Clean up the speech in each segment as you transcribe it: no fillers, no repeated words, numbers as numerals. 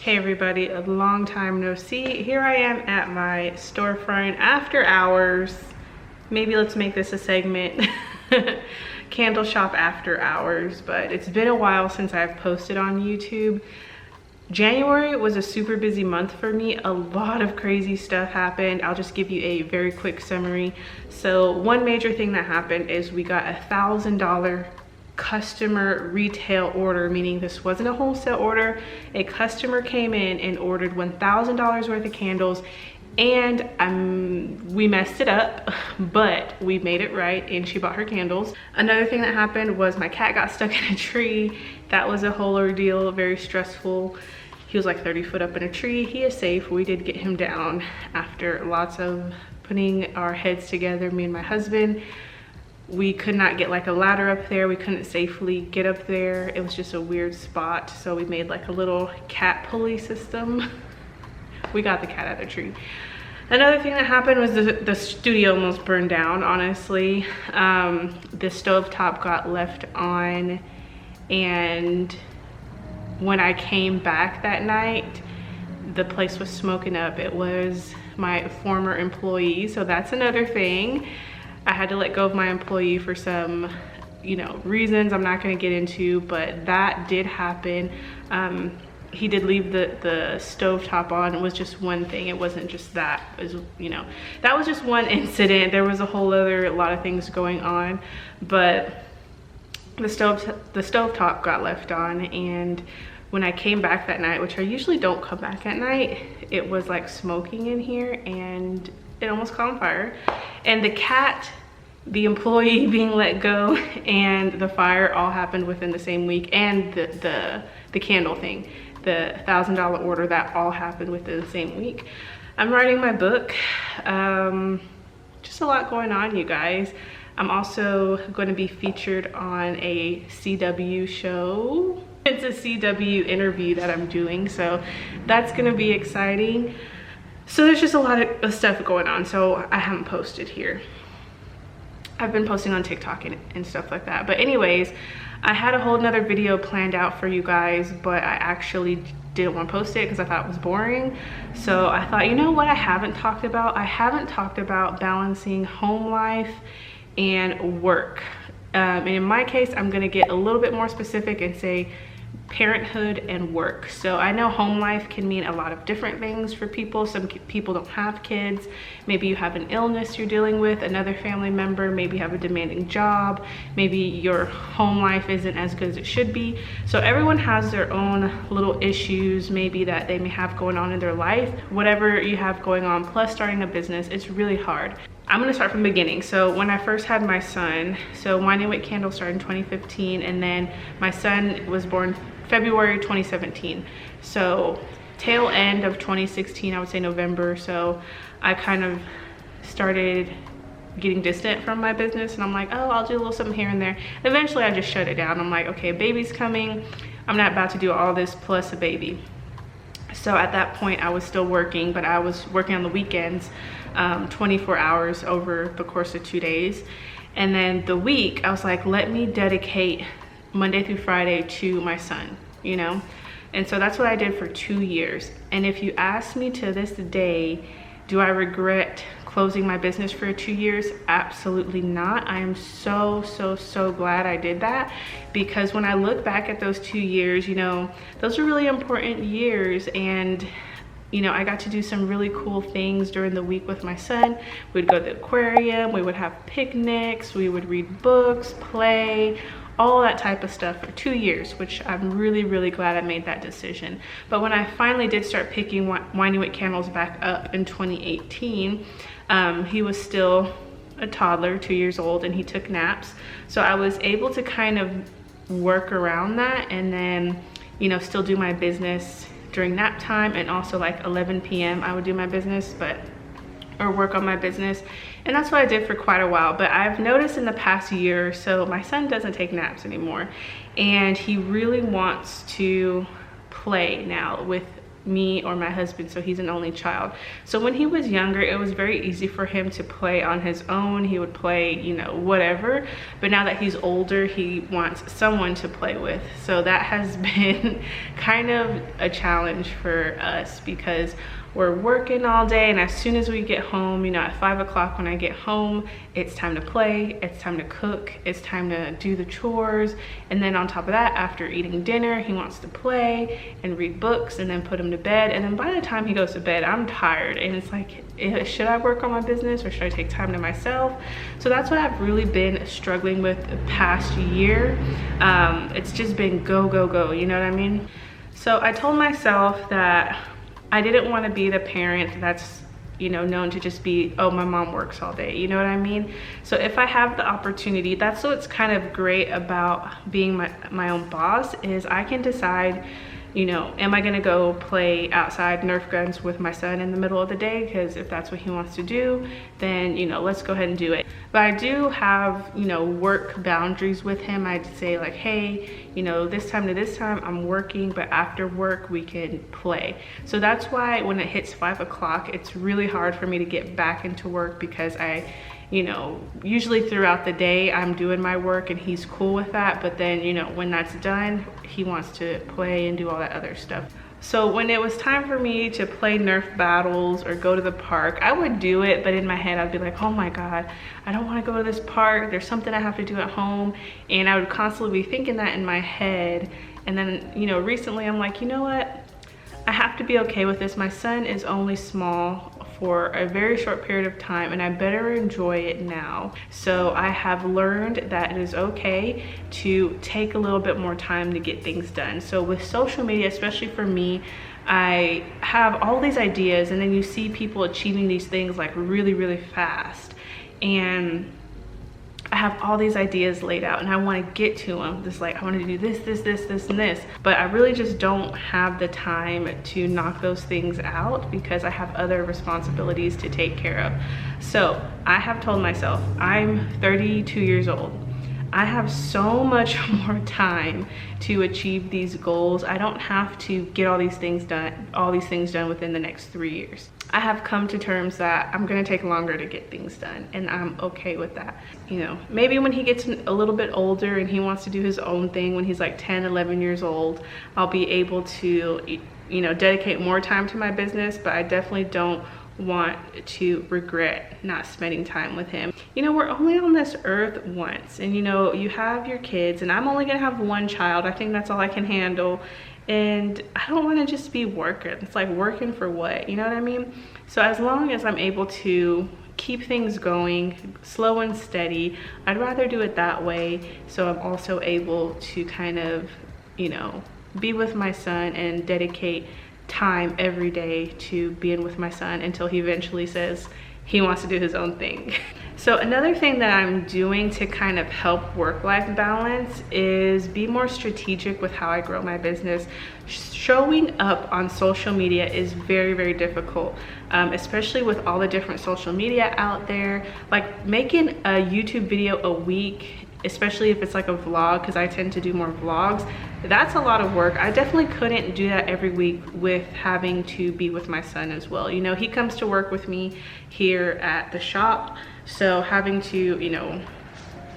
Hey everybody, a long time no see. Here I am at my storefront after hours. Maybe let's make this a segment. Candle shop after hours, but it's been a while since I've posted on YouTube. January was a super busy month for me. A lot of crazy stuff happened. I'll just give you a very quick summary. So one major thing that happened is we got $1,000 customer retail order, meaning this wasn't a wholesale order. A customer came in and ordered $1,000 worth of candles, and we messed it up, but we made it right and she bought her candles. Another thing that happened was my cat got stuck in a tree. That was a whole ordeal, very stressful. He was like 30 foot up in a tree. He is safe. We did get him down after lots of putting our heads together, me and my husband. We could not get like a ladder up there. We couldn't safely get up there. It was just a weird spot. So we made like a little cat pulley system. We got the cat out of the tree. Another thing that happened was the studio almost burned down, honestly. The stovetop got left on, and when I came back that night, the place was smoking up. It was my former employee, so that's another thing. I had to let go of my employee for some, reasons I'm not going to get into, but that did happen. He did leave the stovetop on. It was just one thing. It wasn't just that. It was, that was just one incident. There was a lot of things going on, but the stovetop got left on, and when I came back that night, which I usually don't come back at night, it was like smoking in here and it almost caught on fire. And the cat, the employee being let go, and the fire all happened within the same week, and the candle thing, the $1,000 order, that all happened within the same week. I'm writing my book. Just a lot going on, you guys. I'm also going to be featured on a CW show. It's a CW interview that I'm doing, so that's going to be exciting. So there's just a lot of stuff going on, so I haven't posted here. I've been posting on TikTok and stuff like that. But anyways, I had a whole nother video planned out for you guys, but I actually didn't want to post it because I thought it was boring. So I thought, you know what I haven't talked about? I haven't talked about balancing home life and work. And in my case, I'm gonna get a little bit more specific and say parenthood and work. So I know home life can mean a lot of different things for people. Some people don't have kids. Maybe you have an illness you're dealing with, another family member, maybe you have a demanding job, maybe your home life isn't as good as it should be. So everyone has their own little issues maybe that they may have going on in their life. Whatever you have going on, plus starting a business, it's really hard. I'm gonna start from the beginning. So when I first had my son, so Wine and Wick Candles started in 2015, and then my son was born February 2017. So tail end of 2016, I would say November. So I kind of started getting distant from my business, and I'm like, oh, I'll do a little something here and there. Eventually I just shut it down. I'm like, okay, baby's coming. I'm not about to do all this plus a baby. So at that point I was still working, but I was working on the weekends, 24 hours over the course of 2 days. And then the week I was like, let me dedicate Monday through Friday to my son, And so that's what I did for 2 years. And if you ask me to this day, do I regret closing my business for 2 years? Absolutely not. I am so glad I did that, because when I look back at those 2 years, those are really important years. And I got to do some really cool things during the week with my son. We'd go to the aquarium, we would have picnics, we would read books, play, all that type of stuff for 2 years, which I'm really glad I made that decision. But when I finally did start picking Wine and Wick Candles back up in 2018, he was still a toddler, 2 years old, and he took naps. So I was able to kind of work around that, and then, still do my business during nap time, and also like 11 p.m. I would do my business, or work on my business. And that's what I did for quite a while. But I've noticed in the past year or so, my son doesn't take naps anymore, and he really wants to play now with me or my husband, so he's an only child. So when he was younger, it was very easy for him to play on his own. He would play, you know, whatever. But now that he's older, he wants someone to play with. So that has been kind of a challenge for us, because we're working all day, and as soon as we get home, you know, at 5 o'clock when I get home, it's time to play, it's time to cook, it's time to do the chores. And then on top of that, after eating dinner, he wants to play and read books and then put him to bed. And then by the time he goes to bed, I'm tired, and it's like, should I work on my business or should I take time to myself? So that's what I've really been struggling with the past year. It's just been go, go, go, you know what I mean? So I told myself that I didn't want to be the parent that's, you know, known to just be, oh, my mom works all day, you know what I mean? So if I have the opportunity, that's what's kind of great about being my own boss, is I can decide, you know, am I gonna go play outside Nerf guns with my son in the middle of the day? Because if that's what he wants to do, then, you know, let's go ahead and do it. But I do have, you know, work boundaries with him. I'd say like, hey, you know, this time to this time I'm working, but after work we can play. So that's why when it hits 5 o'clock, it's really hard for me to get back into work, because you know, usually throughout the day I'm doing my work and he's cool with that, but then, you know, when that's done, he wants to play and do all that other stuff. So when it was time for me to play Nerf battles or go to the park, I would do it, but in my head I'd be like, oh my God, I don't want to go to this park, there's something I have to do at home. And I would constantly be thinking that in my head. And then, you know, recently I'm like, you know what, I have to be okay with this. My son is only small for a very short period of time, and I better enjoy it now. So I have learned that it is okay to take a little bit more time to get things done. So with social media, especially for me, I have all these ideas, and then you see people achieving these things like really, really fast. And I have all these ideas laid out and I want to get to them. Just like, I want to do this, this, this, this, and this. But I really just don't have the time to knock those things out, because I have other responsibilities to take care of. So I have told myself, I'm 32 years old. I have so much more time to achieve these goals. I don't have to get all these things done within the next 3 years. I have come to terms that I'm gonna take longer to get things done, and I'm okay with that. You know, maybe when he gets a little bit older and he wants to do his own thing, when he's like 10, 11 years old, I'll be able to, you know, dedicate more time to my business, but I definitely don't want to regret not spending time with him. You know, we're only on this earth once, and you know, you have your kids, and I'm only gonna have one child. I think that's all I can handle. And I don't want to just be working. It's like, working for what? You know what I mean? So as long as I'm able to keep things going slow and steady, I'd rather do it that way. So I'm also able to kind of, you know, be with my son and dedicate time every day to being with my son until he eventually says he wants to do his own thing. So another thing that I'm doing to kind of help work-life balance is be more strategic with how I grow my business. Showing up on social media is very, very difficult, especially with all the different social media out there. Like making a YouTube video a week, especially if it's like a vlog, because I tend to do more vlogs, that's a lot of work. I definitely couldn't do that every week with having to be with my son as well. You know, he comes to work with me here at the shop, so having to, you know,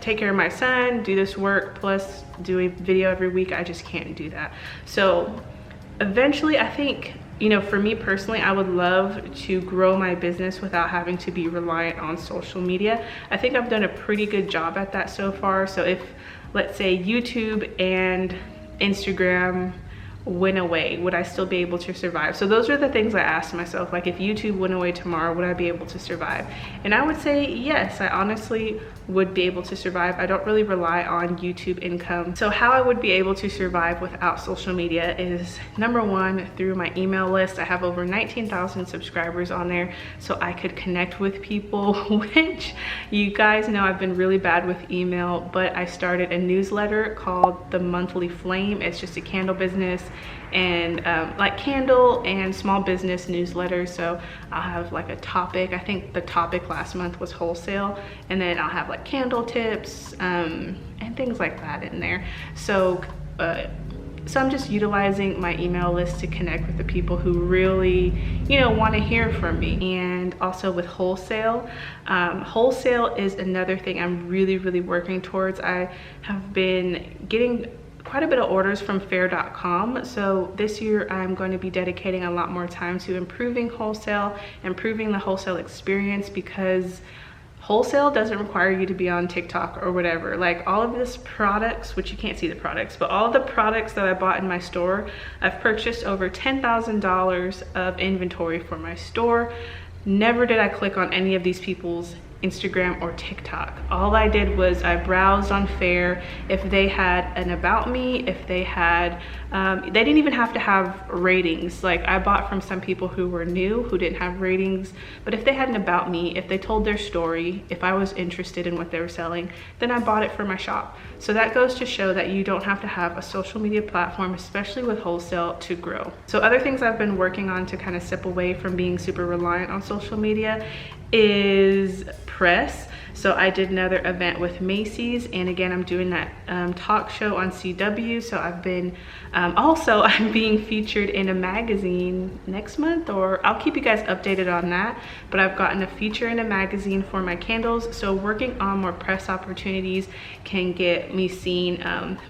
take care of my son, do this work, plus do a video every week, I just can't do that. So eventually, I think, you know, for me personally, I would love to grow my business without having to be reliant on social media. I think I've done a pretty good job at that so far. So if, let's say, YouTube and Instagram went away, would I still be able to survive? So those are the things I asked myself, like, if YouTube went away tomorrow, would I be able to survive? And I would say yes, I honestly would be able to survive. I don't really rely on YouTube income. So how I would be able to survive without social media is, number one, through my email list. I have over 19,000 subscribers on there, so I could connect with people, which you guys know I've been really bad with email, but I started a newsletter called The Monthly Flame. It's just a candle business and like candle and small business newsletter. So I'll have like a topic. I think the topic last month was wholesale, and then I'll have like candle tips and things like that in there. So So I'm just utilizing my email list to connect with the people who really, want to hear from me. And also with wholesale. Wholesale is another thing I'm really working towards. I have been getting quite a bit of orders from fair.com. So this year I'm going to be dedicating a lot more time to improving wholesale, improving the wholesale experience, because wholesale doesn't require you to be on TikTok or whatever. Like all of this products, which you can't see the products, but all of the products that I bought in my store, I've purchased over $10,000 of inventory for my store. Never did I click on any of these people's Instagram or TikTok. All I did was I browsed on Fair. If they had an about me, if they had, they didn't even have to have ratings. Like I bought from some people who were new, who didn't have ratings, but if they had an about me, if they told their story, if I was interested in what they were selling, then I bought it for my shop. So that goes to show that you don't have to have a social media platform, especially with wholesale, to grow. So other things I've been working on to kind of step away from being super reliant on social media is press. So I did another event with Macy's, and again I'm doing that talk show on CW. So I've been also I'm being featured in a magazine next month, or I'll keep you guys updated on that, but I've gotten a feature in a magazine for my candles. So working on more press opportunities can get me seen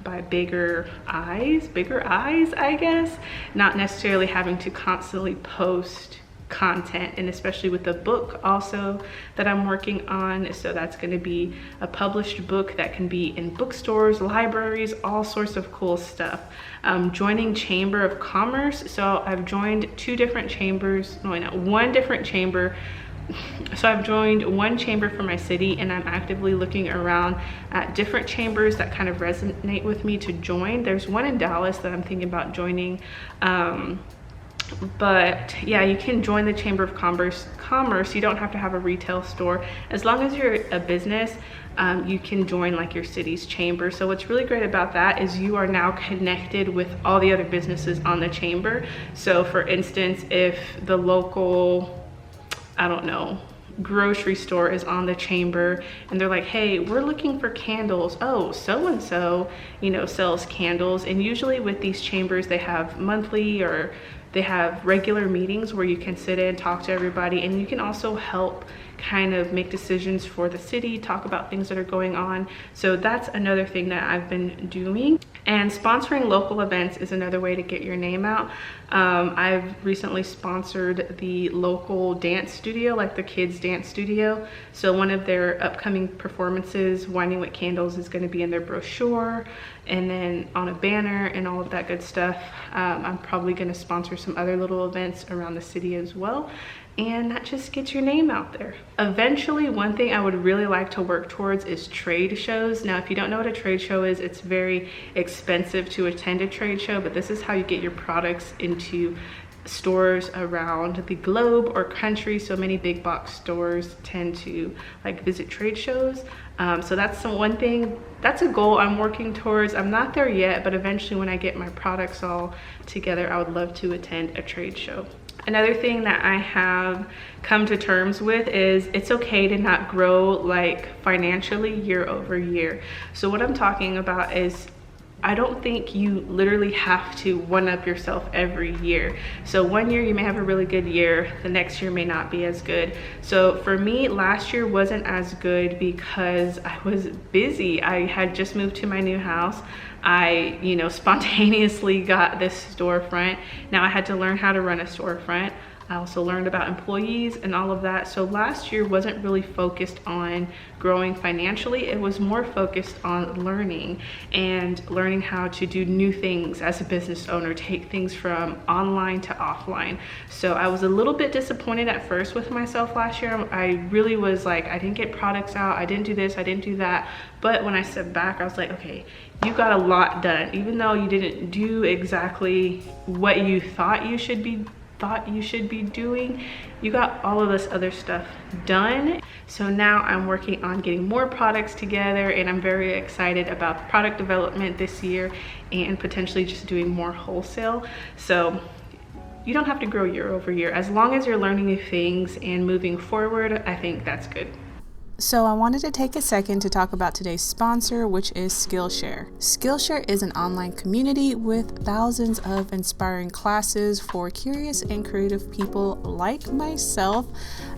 by bigger eyes I guess, not necessarily having to constantly post content. And especially with the book also that I'm working on, so that's going to be a published book that can be in bookstores, libraries, all sorts of cool stuff. Joining Chamber of Commerce. So I've joined one different chamber. So I've joined one chamber for my city, and I'm actively looking around at different chambers that kind of resonate with me to join. There's one in Dallas that I'm thinking about joining. But yeah, you can join the Chamber of Commerce. You don't have to have a retail store. As long as you're a business, you can join like your city's chamber. So what's really great about that is you are now connected with all the other businesses on the chamber. So for instance, if the local, I don't know, grocery store is on the chamber and they're like, hey, we're looking for candles. Oh, so-and-so, sells candles. And usually with these chambers, they have monthly or they have regular meetings where you can sit in, talk to everybody, and you can also help kind of make decisions for the city, talk about things that are going on. So that's another thing that I've been doing. And sponsoring local events is another way to get your name out. I've recently sponsored the local dance studio, like the kids dance studio. So one of their upcoming performances, Winding with Candles, is going to be in their brochure and then on a banner and all of that good stuff. I'm probably going to sponsor some other little events around the city as well. And that just gets your name out there. Eventually, one thing I would really like to work towards is trade shows. Now, if you don't know what a trade show is, it's very expensive to attend a trade show, but this is how you get your products into stores around the globe or country. So many big box stores tend to like visit trade shows. So that's one thing, that's a goal I'm working towards. I'm not there yet, but eventually when I get my products all together, I would love to attend a trade show. Another thing that I have come to terms with is it's okay to not grow like financially year over year. So what I'm talking about is I don't think you literally have to one-up yourself every year. So one year you may have a really good year, the next year may not be as good. So for me, last year wasn't as good because I was busy. I had just moved to my new house. I, spontaneously got this storefront. Now I had to learn how to run a storefront. I also learned about employees and all of that. So last year wasn't really focused on growing financially. It was more focused on learning and learning how to do new things as a business owner, take things from online to offline. So I was a little bit disappointed at first with myself last year. I really was like, I didn't get products out. I didn't do this, I didn't do that. But when I stepped back, I was like, okay, you got a lot done. Even though you didn't do exactly what you thought you should be doing, you got all of this other stuff done. So now I'm working on getting more products together, and I'm very excited about product development this year and potentially just doing more wholesale. So you don't have to grow year over year. As long as you're learning new things and moving forward, I think that's good. So I wanted to take a second to talk about today's sponsor, which is Skillshare. Skillshare is an online community with thousands of inspiring classes for curious and creative people like myself.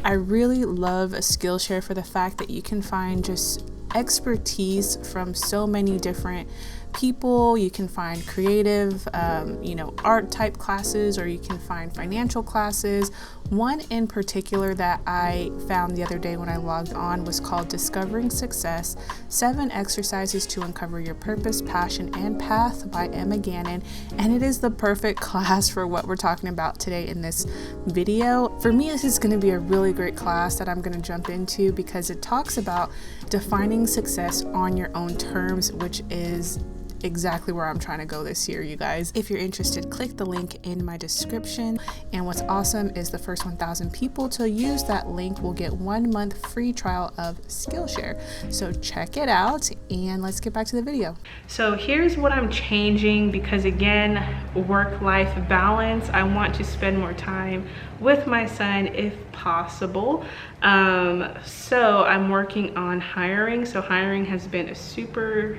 I really love Skillshare for the fact that you can find just expertise from so many different people. You can find creative, art type classes, or you can find financial classes. One in particular that I found the other day when I logged on was called Discovering Success, 7 Exercises to Uncover Your Purpose, Passion, and Path by Emma Gannon. And it is the perfect class for what we're talking about today in this video. For me, this is going to be a really great class that I'm going to jump into because it talks about defining success on your own terms, which is exactly where I'm trying to go this year, you guys. If you're interested, click the link in my description. And what's awesome is the first 1,000 people to use that link will get 1 month free trial of Skillshare. So check it out and let's get back to the video. So here's what I'm changing because again, work-life balance. I want to spend more time with my son if possible. So I'm working on hiring. So hiring has been a super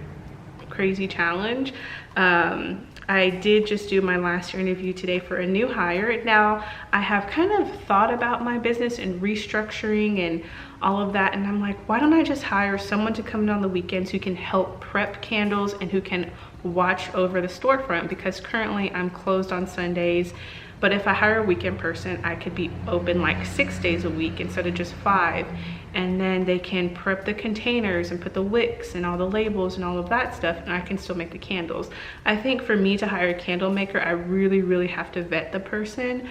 crazy challenge. I did just do my last interview today for a new hire. Now I have kind of thought about my business and restructuring and all of that, and I'm like, why don't I just hire someone to come in on the weekends who can help prep candles and who can watch over the storefront, because currently I'm closed on Sundays. But if I hire a weekend person, I could be open like 6 days a week instead of just 5. And then they can prep the containers and put the wicks and all the labels and all of that stuff, and I can still make the candles. I think for me to hire a candle maker, I really have to vet the person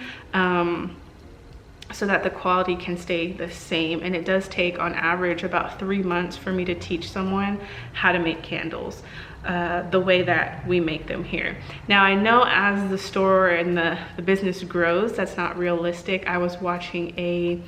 so that the quality can stay the same. And it does take on average about 3 months for me to teach someone how to make candles the way that we make them here. Now I know as the store and the business grows, that's not realistic. I was watching a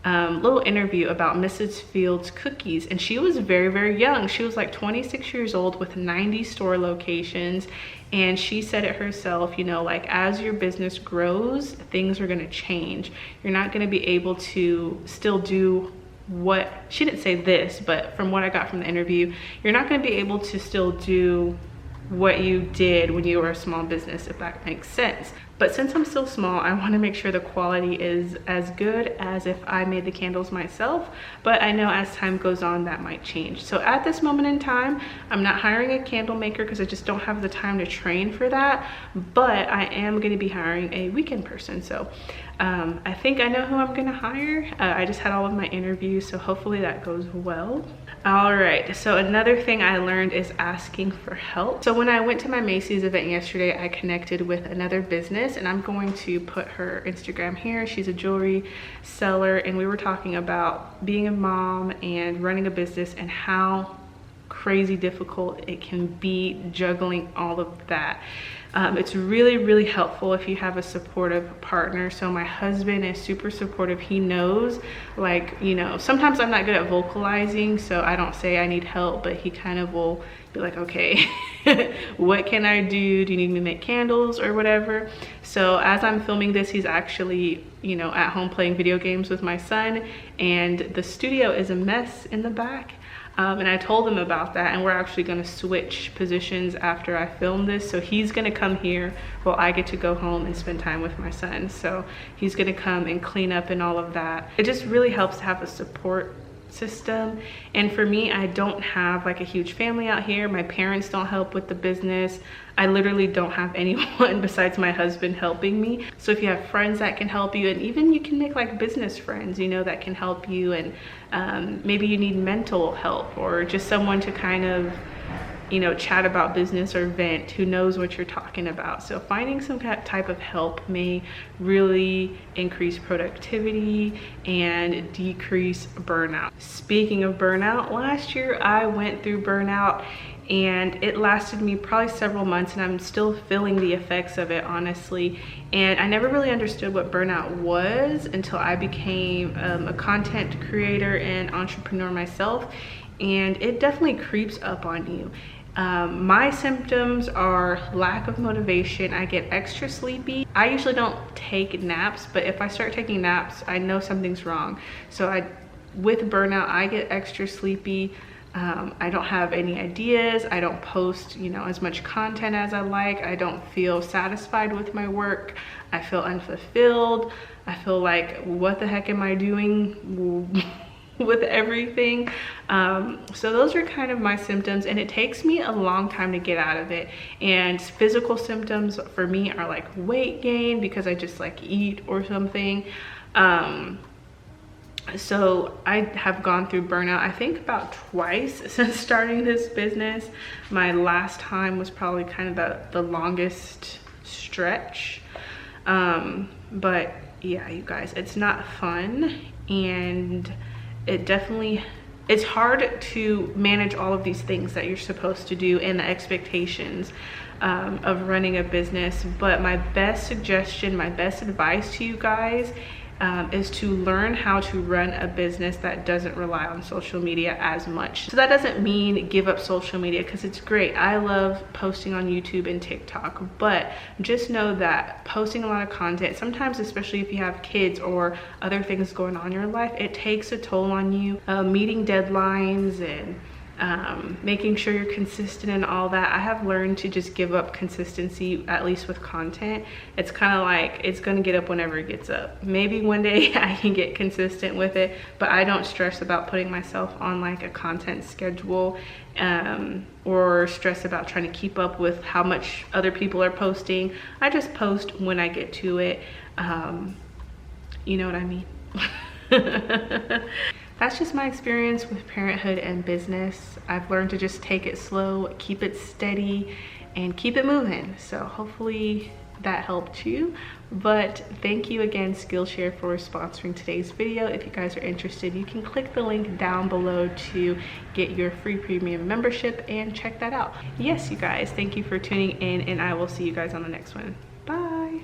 little interview about Mrs. Fields cookies, and she was very young. She was like 26 years old with 90 store locations, and she said it herself, you know, like as your business grows, things are going to change. You're not going to be able to still do what she didn't say this, but from what I got from the interview, you're not going to be able to still do what you did when you were a small business, if that makes sense. But since I'm still small, I want to make sure the quality is as good as if I made the candles myself. But I know as time goes on, that might change. So at this moment in time, I'm not hiring a candle maker because I just don't have the time to train for that. But I am going to be hiring a weekend person. So I think I know who I'm going to hire. I just had all of my interviews, so hopefully that goes well. All right, so another thing I learned is asking for help. So when I went to my Macy's event yesterday, I connected with another business, and I'm going to put her Instagram here. She's a jewelry seller, and we were talking about being a mom and running a business and how crazy difficult it can be juggling all of that. It's really helpful if you have a supportive partner. So my husband is super supportive. He knows, like, you know, sometimes I'm not good at vocalizing, so I don't say I need help, but he kind of will be like, okay, what can I do? Do you need me to make candles or whatever? So as I'm filming this, he's actually, you know, at home playing video games with my son, and the studio is a mess in the back. And I told him about that, and we're actually going to switch positions after I film this. So he's going to come here while I get to go home and spend time with my son. So he's going to come and clean up and all of that. It just really helps to have a support system. And for me, I don't have like a huge family out here. My parents don't help with the business. I literally don't have anyone besides my husband helping me. So if you have friends that can help you, and even you can make like business friends, you know, that can help you, and maybe you need mental help or just someone to kind of, you know, chat about business or vent, who knows what you're talking about. So finding some type of help may really increase productivity and decrease burnout. Speaking of burnout, last year I went through burnout, and it lasted me probably several months, and I'm still feeling the effects of it, honestly. And I never really understood what burnout was until I became a content creator and entrepreneur myself, and it definitely creeps up on you. My symptoms are lack of motivation. I get extra sleepy. I usually don't take naps, but if I start taking naps, I know something's wrong. So with burnout, I get extra sleepy. I don't have any ideas. I don't post, as much content as I like. I don't feel satisfied with my work. I feel unfulfilled. I feel like, what the heck am I doing with everything? So those are kind of my symptoms, and it takes me a long time to get out of it. And physical symptoms for me are like weight gain, because I just like eat or something. So I have gone through burnout, I think about twice since starting this business. My last time was probably kind of the longest stretch. But yeah, you guys, it's not fun, and it's hard to manage all of these things that you're supposed to do and the expectations of running a business. But my best suggestion, my best advice to you guys is to learn how to run a business that doesn't rely on social media as much. So that doesn't mean give up social media, because it's great. I love posting on YouTube and TikTok, but just know that posting a lot of content, sometimes, especially if you have kids or other things going on in your life, it takes a toll on you. Meeting deadlines and making sure you're consistent and all that. I have learned to just give up consistency, at least with content. It's kind of like, it's gonna get up whenever it gets up. Maybe one day I can get consistent with it, but I don't stress about putting myself on like a content schedule, or stress about trying to keep up with how much other people are posting. I just post when I get to it. You know what I mean? That's just my experience with parenthood and business. I've learned to just take it slow, keep it steady, and keep it moving. So hopefully that helped you. But thank you again, Skillshare, for sponsoring today's video. If you guys are interested, you can click the link down below to get your free premium membership and check that out. Yes, you guys, thank you for tuning in, and I will see you guys on the next one. Bye.